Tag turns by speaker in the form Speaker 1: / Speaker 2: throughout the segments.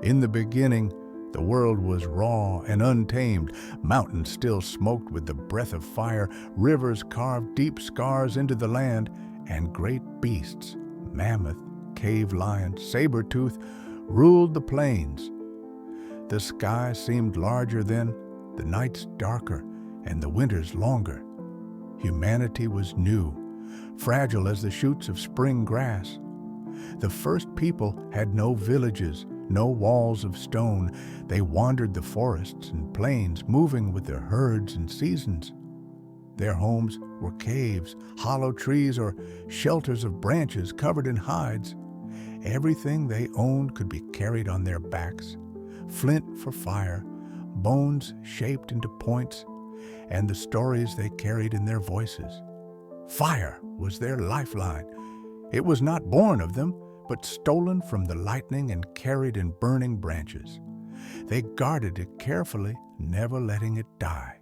Speaker 1: In the beginning, the world was raw and untamed. Mountains still smoked with the breath of fire. Rivers carved deep scars into the land, and great beasts, mammoth, cave lion, saber-tooth, ruled the plains. The sky seemed larger then, the nights darker, and the winters longer. Humanity was new, fragile as the shoots of spring grass. The first people had no villages, no walls of stone. They wandered the forests and plains, moving with their herds and seasons. Their homes were caves, hollow trees, or shelters of branches covered in hides. Everything they owned could be carried on their backs: flint for fire, bones shaped into points, and the stories they carried in their voices. Fire was their lifeline. It was not born of them, but stolen from the lightning and carried in burning branches. They guarded it carefully, never letting it die.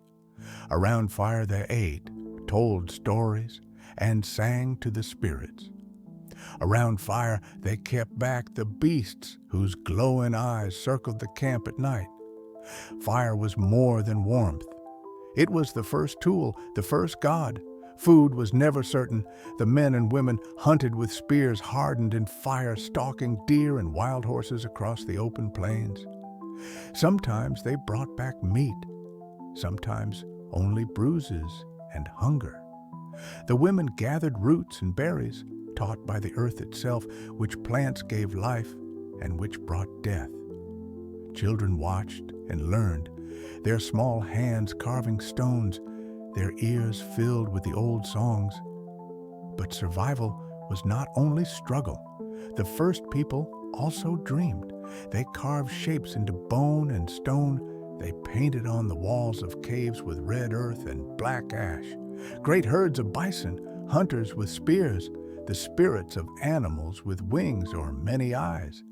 Speaker 1: Around fire they ate, told stories, and sang to the spirits. Around fire they kept back the beasts whose glowing eyes circled the camp at night. Fire was more than warmth. It was the first tool, the first god. Food was never certain. The men and women hunted with spears hardened in fire, stalking deer and wild horses across the open plains. Sometimes they brought back meat, sometimes only bruises and hunger. The women gathered roots and berries, taught by the earth itself, which plants gave life and which brought death. Children watched and learned, their small hands carving stones, their ears filled with the old songs. But survival was not only struggle. The first people also dreamed. They carved shapes into bone and stone. They painted on the walls of caves with red earth and black ash. Great herds of bison, hunters with spears, the spirits of animals with wings or many eyes.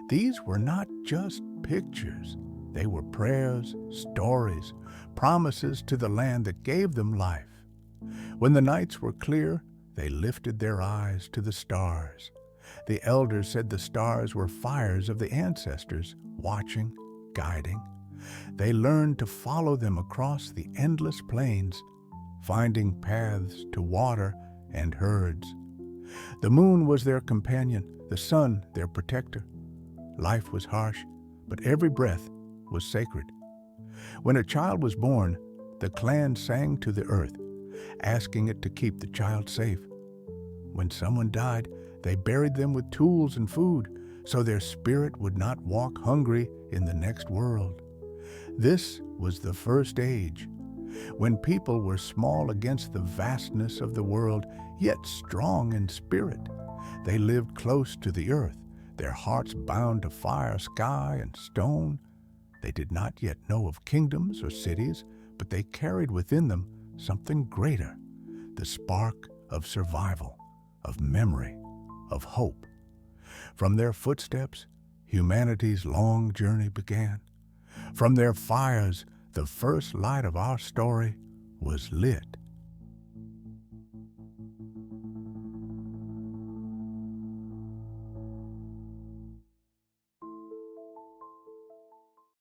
Speaker 1: These were not just pictures. They were prayers, stories, promises to the land that gave them life. When the nights were clear, they lifted their eyes to the stars. The elders said the stars were fires of the ancestors, watching, guiding. They learned to follow them across the endless plains, finding paths to water and herds. The moon was their companion, the sun their protector. Life was harsh, but every breath was sacred. When a child was born, the clan sang to the earth, asking it to keep the child safe. When someone died, they buried them with tools and food, so their spirit would not walk hungry in the next world. This was the first age, when people were small against the vastness of the world, yet strong in spirit. They lived close to the earth, their hearts bound to fire, sky, and stone. They did not yet know of kingdoms or cities, but they carried within them something greater, the spark of survival, of memory, of hope. From their footsteps, humanity's long journey began. From their fires, the first light of our story was lit.